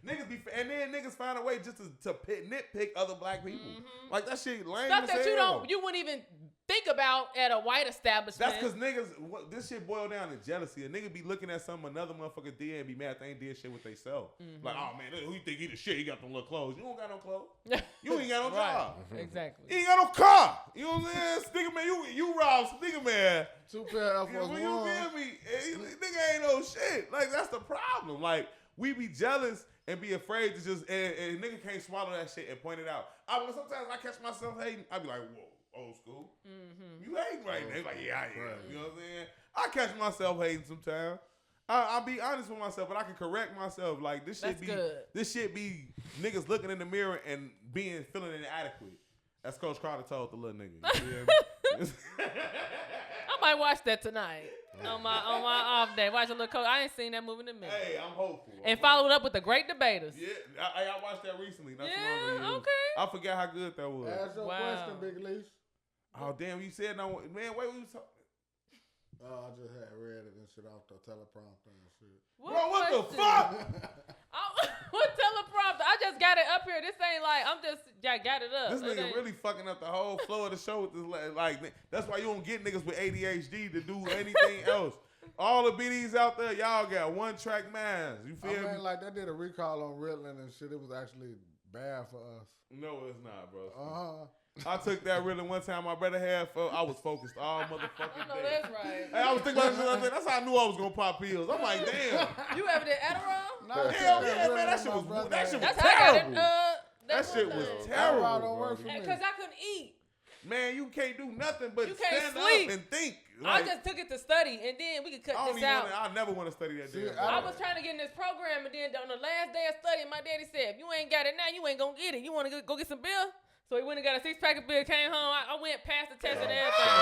Niggas be, and then niggas find a way just to nitpick other black people. Mm-hmm. Like that shit lame. Stuff that you wouldn't even think about at a white establishment. That's because niggas, this shit boil down to jealousy. A nigga be looking at something another motherfucker did and be mad they ain't did shit with they self. Mm-hmm. Like, oh man, who you think he the shit? He got them little clothes. You don't got no clothes. You ain't got no job. Exactly. You ain't got no car. You know what I'm saying? Sticker man, you rob Sticker man. 2 pair of Air Force One. You feel me? Nigga ain't no shit. Like, that's the problem. Like, we be jealous and be afraid to just, and nigga can't swallow that shit and point it out. Sometimes I catch myself hating. I be like, whoa. Old school. Mm-hmm. You ain't right now. Like, yeah, I am. Right. You know what I'm saying? I catch myself hating sometimes. I'll be honest with myself, but I can correct myself. Like, this shit be niggas looking in the mirror and feeling inadequate. As Coach Carter told the little nigga. You feel me? I might watch that tonight. on my off day. Watch a little coach. I ain't seen that movie in a minute. Hey, I'm hopeful. And follow it up with The Great Debaters. Yeah, I watched that recently. Not too long ago. Okay. I forgot how good that was. Ask your question, Big Leash. Oh, damn, you said no. Man, wait, we was talking. I just had read it and shit off the teleprompter and shit. Bro, what the fuck? What teleprompter? I just got it up here. This ain't like, got it up. This nigga really fucking up the whole flow of the show with this. Like, that's why you don't get niggas with ADHD to do anything else. All the BDs out there, y'all got one-track minds. You feel me? Like, they did a recall on Ritalin and shit. It was actually bad for us. No, it's not, bro. I took that Ritalin one time. My brother had. I was focused all motherfucking day. I know that's right. Hey, I was thinking about this. That's how I knew I was gonna pop pills. I'm like, damn. You ever did Adderall? No, hell yeah, man. That shit was terrible. That shit was terrible. Don't work for me. Because I couldn't eat. Man, you can't do nothing but stand up and think. Like, I just took it to study, and then we could cut this out. I never want to study that damn. I was trying to get in this program, and then on the last day of studying, my daddy said, if you ain't got it now, you ain't going to get it. You want to go get some beer? So he went and got a 6-pack of beer, came home. I went past the test and everything.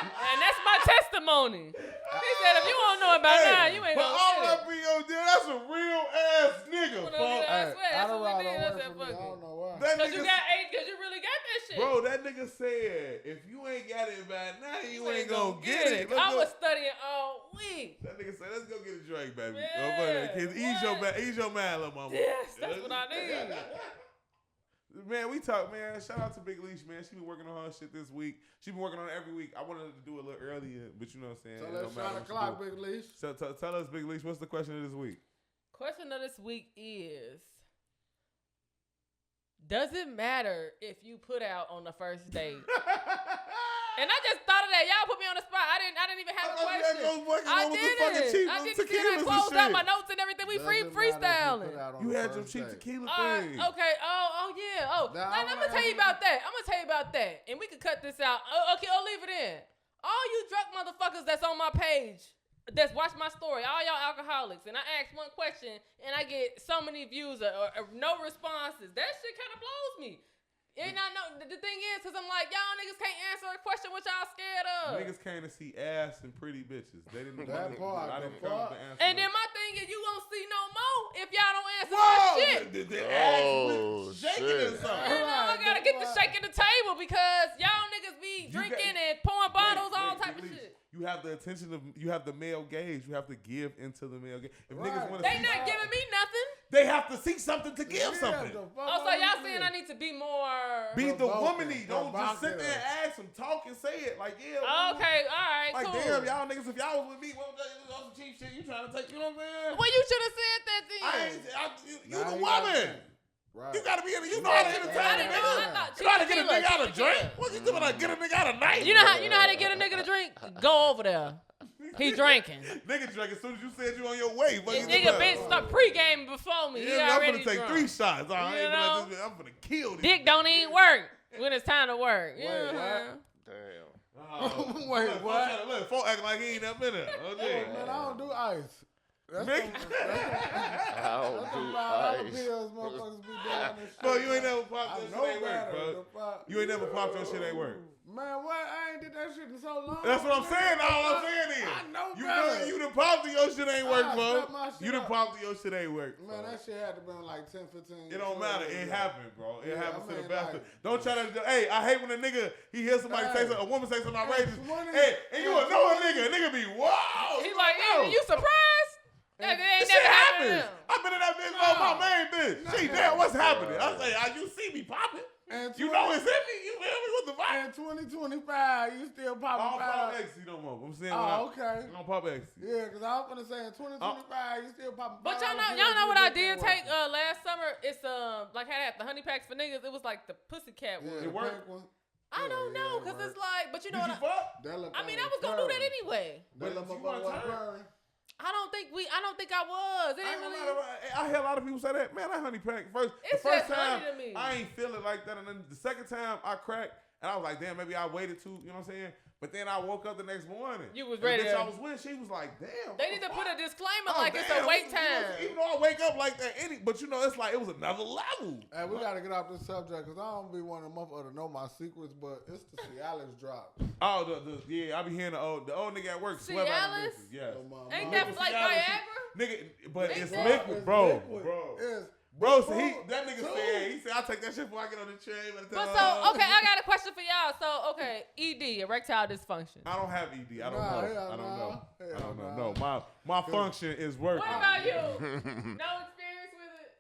And that's my testimony. He said, if you don't know about now, you ain't going to get it. But all that BO did, that's a real ass nigga, fuck. I swear, that's what we did. I said, fuck it. I don't know why. Because you got 8, because you really got that shit. Bro, that nigga said, if you ain't got it by now, you ain't gonna get it. I was studying all week. That nigga said, let's go get a drink, baby. Yeah, Ease your mind, little mama. Yes, that's what I need. Man, we talk, man. Shout out to Big Leash, man. She been working on her shit this week. She been working on it every week. I wanted to do it a little earlier, but you know what I'm saying. So let's shot the clock, Big Leash. So tell us, Big Leash, what's the question of this week? Question of this week is, does it matter if you put out on the first date? And I just thought of that. Y'all put me on the spot. I didn't even have a question. I didn't. I closed out my notes and everything. We freestyling. You had some cheap tequila thing. Okay. Oh yeah. Oh, I'm gonna tell you about that. And we could cut this out. Okay. I'll leave it in. All you drunk motherfuckers that's on my page, that's watch my story. All y'all alcoholics. And I ask one question and I get so many views or no responses. That shit kind of blows me. And I know the thing is, cause I'm like, y'all niggas can't answer a question what y'all scared of. Niggas came to see ass and pretty bitches. They didn't. I didn't come to answer. And then my thing is, you won't see no more if y'all don't answer that shit. The ass with shaking or something. You know, I gotta get the shaking the table because y'all niggas be drinking and pouring bottles, all type of shit. You have the attention of, you have the male gaze. You have to give into the male gaze. If niggas want to, they not giving me nothing. They have to see something to give something. Oh, so y'all saying I need to be more? Be the womany. Don't just sit there and ask them, talk and say it. Like, yeah. Okay, all right, like, cool. damn, y'all niggas, if y'all was with me, what was that some cheap shit you trying to take? You know what I'm saying? Well, you should have said that then. You the woman. Right. You gotta be in it. You know how to entertain a nigga. You know how to get a nigga out of drink. What you doing? Like get a nigga out of night? You know how they get a nigga to drink? Go over there. He drinking. Nigga drank as soon as you said you on your way. This nigga been start pre-gaming before me. He Yeah, I'm already gonna take drunk. 3 shots. All right, You know? I'm gonna kill this. Dick don't even work when it's time to work. Wait, Yeah. what? Damn. Wait, what? Look, folk acting like he ain't never been there. Oh, Man, I don't do ice. That's Nigga. I'll That's do $5 ice. pills motherfuckers be doing this shit. Bro, you ain't never popped I that know shit ain't work, better. bro. The fuck? You ain't never popped your shit ain't work. Man, what? I ain't did that shit in so long. That's what I'm saying. All I'm saying is, I know you better. you done popped your shit ain't work, I bro. stepped my shit You done up. popped your shit ain't work. Man, that shit had to be like 10, 15. It don't matter. It happened, bro. It Yeah, happens I to the mean, best. like- Don't try to. Hey, I hate when a nigga he hears somebody say Hey. something, a woman say something outrageous. 20. Hey, and you would know a nigga be wow. He like, hey, you surprised? That ain't This never shit happened. happens. I've been in that bitch on my main bitch. She damn, what's happening? I say, you see me popping. And You know it's in me. You feel me? What the fuck? In 2025, you still I popping don't pop five. ecstasy no more. I'm saying, Oh, okay. I don't pop ecstasy. Yeah, because I was gonna say in 2025, you still popping. But $5 y'all know what I did pills, take last summer? It's like had the honey packs for niggas. It was like the pussycat one. Yeah, It the worked? pink one. I don't Yeah, know, it cause it's worked. like, but you know Did what? you fuck? That look I mean, I like was gonna do that purring. anyway. That look you like gonna turn? purring. I don't think I was. It I, didn't ain't really. gonna lie, I hear a lot of people say that. Man, that honey pack. The It's first just time, honey to me. I ain't feel it like that. And then the second time, I cracked. And I was like, damn, maybe I waited too. You know what I'm saying? But then I woke up the next morning. You was and the ready bitch to- I was with, she was like, damn. They need to put a disclaimer Oh, like it's a damn, wait you know, time. even though I wake up like that, but you know, it's like it was another level. Hey, we gotta get off this subject because I don't be one of them motherfuckers to know my secrets, but it's the Cialis drop. Oh, yeah, I be hearing the old nigga at work swear about the Cialis? bitches. Yes. Oh, my Ain't mama. that like Cialis, Viagra? Nigga, but They it's said- liquid, It's bro. liquid. Bro. It's Bro, so liquid. that nigga said, I take that shit before I get on the train. But so, okay, I got a question for y'all. So, okay, ED, erectile dysfunction. I don't have ED. I don't Nah, know. hell I don't nah. know. I Hell don't know. nah. No, my function is working. What about you? No experience with it?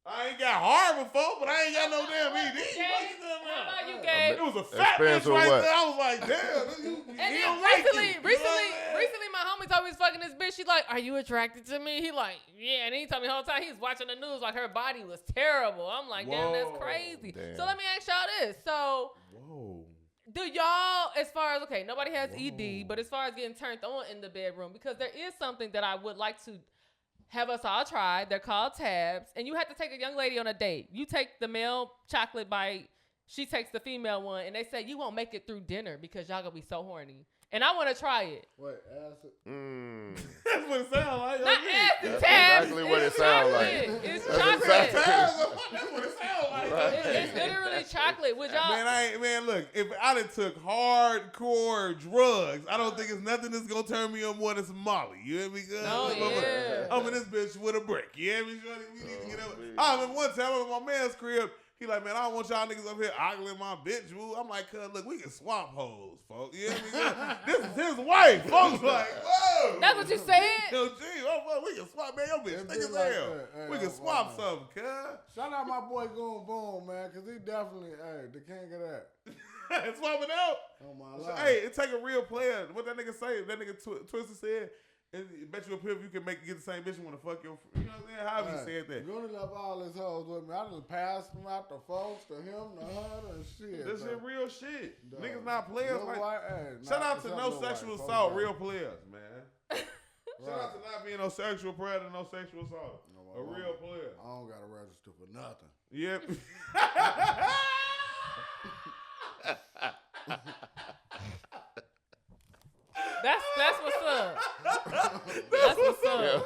I ain't got hard before, but I ain't got no damn ED. Gabe, What you talking how about? about you, Gabe? It was a fat bitch Experience with right what? there. I was like, damn. And he then don't like you. recently, my homie told me he's fucking this bitch. She like, are you attracted to me? He like, yeah. And then he told me the whole time he was watching the news like her body was terrible. I'm like, damn, that's Whoa, crazy. damn. So let me ask y'all this. So Whoa. do y'all, as far as, okay, nobody has Whoa. ED, but as far as getting turned on in the bedroom, because there is something that I would like to have us all try. They're called tabs. And you have to take a young lady on a date. You take the male chocolate bite. She takes the female one. And they say you won't make it through dinner because y'all going to be so horny. And I want to try it. Wait, acid. That's what it sounds like. Not acid That's tabs. exactly what It's it sound chocolate. like. It's That's chocolate. exactly- That's what it sounds like. It's literally chocolate. Would y'all? Man, look, if I done took hardcore drugs, I don't think it's nothing that's gonna turn me on more than some Molly. You hear me? Good? Oh, yeah. I'm in this bitch with a brick. You hear me? Shorty? We need to get up. man. I remember one time I was at my man's crib. He like, man, I don't want y'all niggas up here ogling my bitch, boo. I'm like, cuz, look, we can swap hoes, folks. You hear me? This is his wife. Folks like, whoa. That's what you said? Yo, gee, we can swap, man. Your bitch It thick be as like hell. that. Hey, We can I'm swap fine. something, cuz. Shout out my boy Goon Boom, man, because he definitely, the king of that. Swap it out. Oh, my life. Hey, it take a real player. What that nigga say? That nigga Twister said. It bet you a pill if you can get the same bitch you want to fuck your. You know what I'm saying? How he said that? Goon left all his hoes with me. I just passed them out to folks, to him, to her, and shit. This bro. shit real shit. Dog. Niggas not players. Lil Like, White, hey, shout nah, out to except no Lil White, sexual folks, assault, man. real players, man. Shout Right. out to not being no sexual predator, no sexual assault. No, A real player. I don't got to register for nothing. Yep. That's what's up. That's what's up.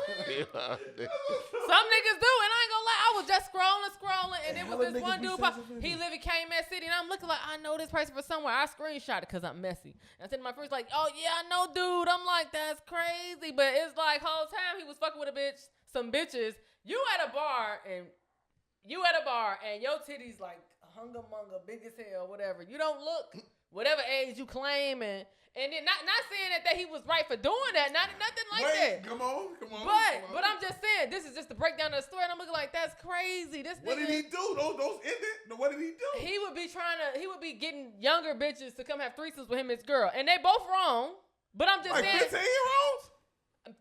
Some niggas do, and I ain't gonna lie. I was just scrolling, and it was Hella this niggas one be dude. sensitive. He live in Calumet City, and I'm looking like I know this person from somewhere. I screenshot it because I'm messy. And I said to my friends like, "Oh yeah, I know, dude." I'm like, "That's crazy," but it's like whole time he was fucking with a bitch, some bitches. You at a bar and your titties like hunga munga, big as hell, whatever. You don't look whatever age you claim, and then not saying that he was right for doing that, nothing like that. Come on. But I'm just saying, this is just the breakdown of the story, and I'm looking like, that's crazy. This What nigga, did he do? Those ended. What did he do? he would be getting younger bitches to come have threesomes with him and his girl, and they both wrong. But I'm just Like saying, 15-year-olds?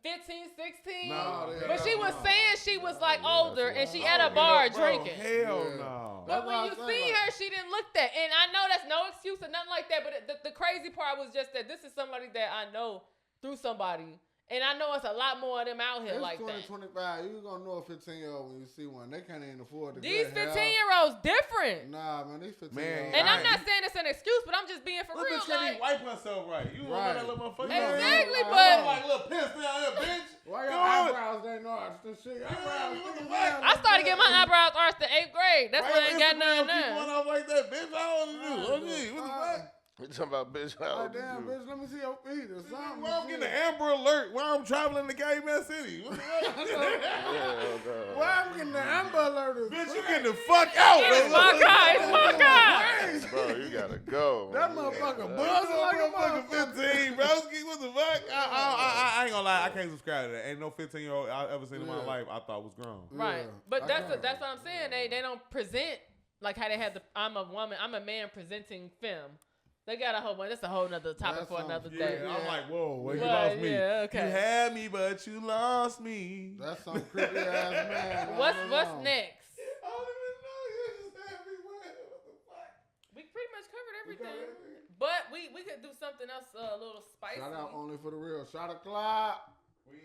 15, 16. No, they- But she was no. saying she was like older, and she at Oh, a bar bro, drinking. Hell Yeah. no. But That's when what you I'm see saying, her, she didn't look that. And I know that's no excuse or nothing like that. But the crazy part was just that this is somebody that I know through somebody. And I know it's a lot more of them out here It's like 20, that. 25. You gonna know a 15-year-old when you see one. They can't even afford to These get 15-year-olds different. Nah, man, these 15-year-olds. Man, And I'm I- not saying it's an excuse, but I'm just being for Little real. bitch can't even Like, wipe herself right. You Right. know that little motherfucker. Exactly, You but- like little piss down here, bitch. Why You your know what? eyebrows ain't arched and shit? what the Eyebrows. fuck? I started getting my eyebrows arched in 8th grade. That's why I ain't got none Keep going now. off like that, bitch. I don't know what to do. Okay, what the fuck? We talking about bitch. How Oh, old damn, you? bitch, let me see your feet or something. Why I'm getting an Amber Alert while I'm traveling to Caveman City? What the fuck? Yeah, Why I'm getting the Amber Alert? is Bitch, you crazy. getting the fuck out. It's my guy. It's my guy. Bro, you gotta go. That man. motherfucker Yeah. buzzing like a Motherfucker motherfucker. 15, broski. What the fuck? I ain't gonna lie. I can't subscribe to that. Ain't no 15-year-old I ever seen in my Yeah. life I thought was grown. Right. Yeah, But I that's got that's what I'm saying. They don't present like how they had the I'm a woman, I'm a man presenting film. They got a whole bunch. That's a whole nother topic That's for something. another Yeah, day. I'm like, whoa, well, you But, lost me. yeah, okay. You had me, but you lost me. That's some creepy ass man. What's all what's along. next? I don't even know. You just had me wet. What the fuck? We pretty much covered everything. everything. But we could do something else a little spicy. Shout out only for the real. Shot o'clock. We,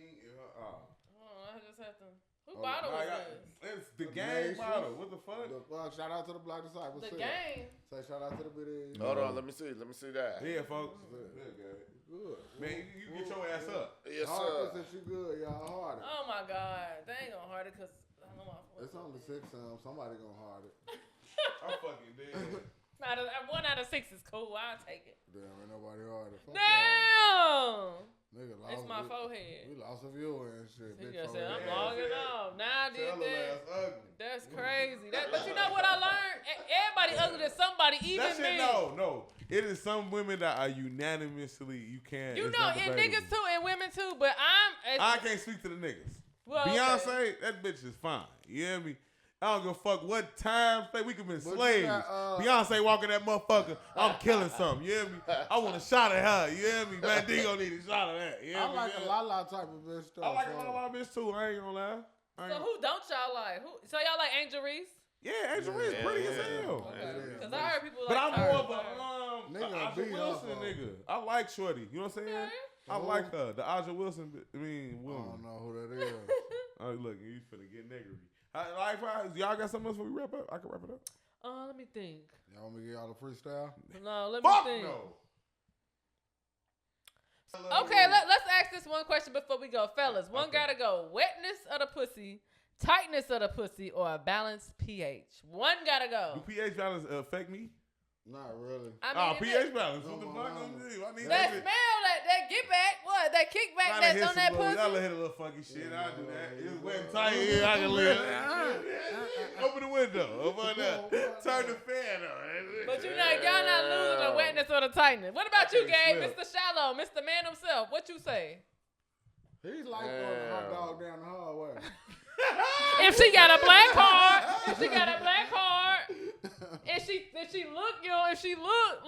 Oh, I just have to. Who Oh, bottle I is got, this? it's the The game Nation. model. What the fuck? The fuck. Shout out to the Black Disciples. The Say game. Say shout out to the bitty. Hold on, let me see that. Yeah, folks. Good. Good. Man, you get your ass up. Yes, Hard sir. this if you good, y'all hard it. Oh my God, they ain't gonna hard it because I know my foot. It's only 6 somebody gonna hard it. I'm fucking dead. One out of 6 is cool. I'll take it. Damn, ain't nobody hard it. Fuck y'all. Damn. Nigga lost. It's my we- forehead. We lost a viewer and shit. He Big just said, I'm forehead. logging off. Now I did Tell her that. ass ugly. That's crazy. But you know what I learned? Everybody ugly to somebody, even That shit, me. no. It is some women that are unanimously, you can't. You it's know, not and debatable. niggas too, and women too. But I can't speak to the niggas. Well, okay. Beyonce, that bitch is fine. You hear me? I don't give a fuck what time, we could be But you slaves. got, Beyonce walking that motherfucker, I'm killing something. You hear me? I want a shot at her. You hear me? Man, D gonna need a shot of that. You hear I me? like Yeah. a la type of bitch though. I like so- a lot of bitch too. I ain't gonna lie. I ain't So gonna- who don't y'all like? So y'all like Angel Reese? Yeah, Angel Reese Yeah, pretty as yeah. hell. Yeah, it is. Because I heard people But like I'm her. more of Nigga a Aja beat Wilson up, nigga. I like Shorty. You know what I'm saying? I Who? like her. The Aja Wilson, I don't woman. know who that is. Oh, look, you finna get niggery. Y'all got something else before we wrap up? I can wrap it up. Let me think. Y'all want me to get y'all a freestyle? No, let Fuck me think. no. Okay, let's ask this one question before we go. Fellas, one Okay. gotta go. Wetness of the pussy, tightness of the pussy, or a balanced pH? One gotta Do go. pH balance affect me? Not really. I mean, pH balance. What the Come fuck? on. I need that shit. smell, that get back, what? That kickback Y'all that's hit on some that little- pussy? Y'all hit a little funky shit. Yeah, I'll do that. yeah, It's yeah. wet and tight here. I can live. Open the window. Open that. Turn the fan on. But y'all not losing the wetness or the tightness. What about you, can't Gabe? smell. Mr. Shallow, Mr. Man himself. What you say? He's like throwing a hot dog down the hallway. If she got a black card, if she look, yo, if she look,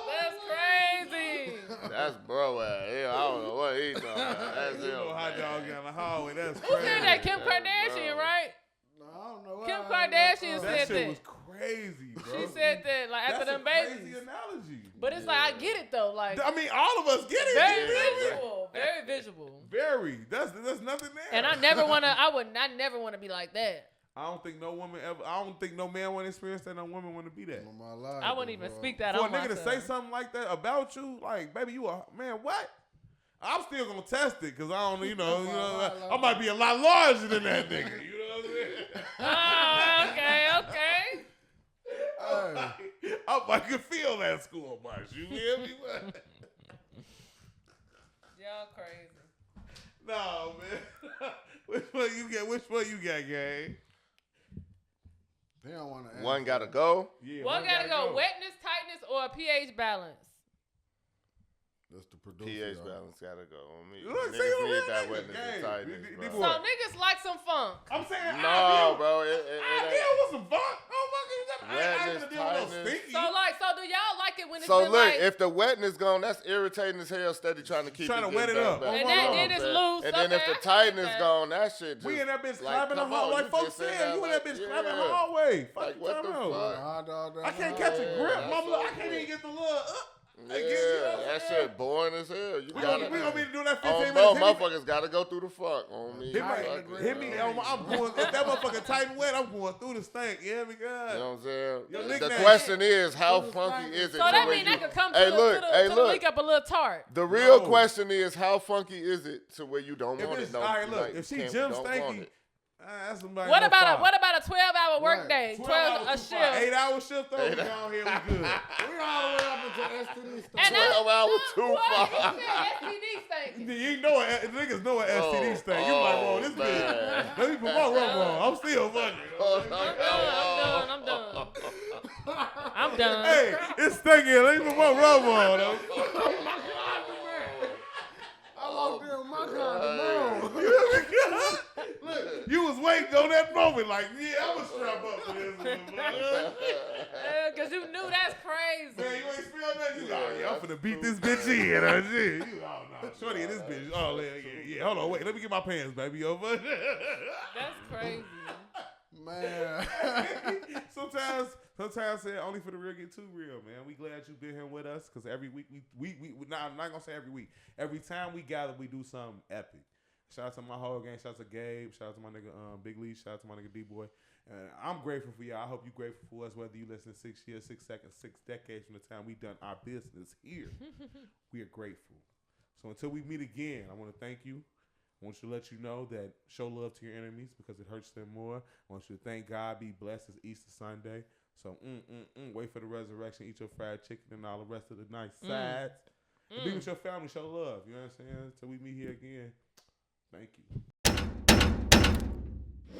that's crazy. That's bro ass. Yeah, I don't know what he's talking about. That's You him. know hot man. dog down the hallway. That's Who crazy. said that? Kim Yeah, Kardashian, bro. right? No, I don't know. Kim Kardashian That said shit that. was crazy, bro. She said that like after That's them a crazy babies. analogy. But it's like I get it though, like I mean, all of us get it. very You know? visual, very visual. Very. That's nothing there. And I never wanna be like that. I don't think no woman ever. I don't think no man want to experience that. No woman want to be that. I wouldn't even speak that For a on nigga myself. to say something like that about you, like, baby, you a man. What? I'm still gonna test it because I don't, I might be a lot larger than that nigga. You know what I'm saying? Oh, okay. I can feel that school bus. You hear me? Y'all crazy. No, man. Which one you got, gang? They don't want to. One gotta go. Yeah, One gotta go. Wetness, tightness, or pH balance? That's the producer. pH though. balance gotta go on me. Look, see, Niggas look need at that niggas, wetness gang. and tightness, These bro. So boys- niggas like some funk. I'm saying, No, bro. It I ain't. deal with some funk. Oh, fuck, I ain't Wetness, gonna deal with no tightness. stinky. So do y'all like it when it's So been look, like, if the wetness gone, that's irritating as hell. Steady trying to keep Trying to getting wet it better, up. better. and Oh, then it's loose? And then if okay, the I can get tightness that. gone, that shit just We in that bitch like, clapping the come hallway. on, Like you folks just in said, there you in that like, bitch clapping the yeah. hallway. Fuck Like, you what talking the about? fuck? Hot dog down I the can't catch a hallway. grip. that's Mama, what I I'm can't even saying. get the little Yeah, that shit boring as hell. You We gotta. gonna be doing that 15 Oh minutes. no, Hit me- motherfuckers gotta go through the fuck on me. Hit me. I'm going. If that motherfucker tight and wet, I'm going through the stank. Yeah, me You God. know what I'm saying? Your The nickname. question is, how funky is it? So to that where means you- I could come to Hey, the, look, to the, hey, to the look. link up a little tart. The real No. question is, how funky is it to where you don't If want it's it? all right, look. Like, If she can't- Jim don't want Stanky, it. that's somebody. What no about fire. a 12-hour work Right. day? 12 12 a hours, shift. 8-hour shift though. We down here, we good. We all the way up into STD stuff. And 12 hours too What? far. You said STD stinking. You know what? Niggas know what STD stank. You like, whoa, this man. bitch. Let me put my rub on. I'm still fucking. I'm done. Hey, it's stinking. Let me put my rub on. Though. I walked in with my condom on. You was waiting on that moment, like, yeah, I'm gonna strap up for this. Motherfucker. Because you knew that's crazy. Man, you ain't smell nothing. You like, oh, yeah, I'm finna beat this bitch in. Shit. You, oh, no. Shorty in this bitch. Oh, yeah. Hold on, wait. Let me get my pants, baby, over. That's crazy. Man. Sometimes only for the real get too real, man. We glad you been here with us because every week we nah, I'm not gonna say every week. Every time we gather, we do something epic. Shout out to my whole gang. Shout out to Gabe. Shout out to my nigga Big Lee. Shout out to my nigga D-Boy. I'm grateful for y'all. I hope you grateful for us, whether you listen 6 years, 6 seconds, 6 decades from the time we done our business here. We are grateful. So until we meet again, I want to thank you. I want you to let you know that show love to your enemies because it hurts them more. I want you to thank God, be blessed. It's Easter Sunday. So wait for the resurrection, eat your fried chicken and all the rest of the nice sides. And be with your family, show love. You know what I'm saying? Until we meet here again. Thank you.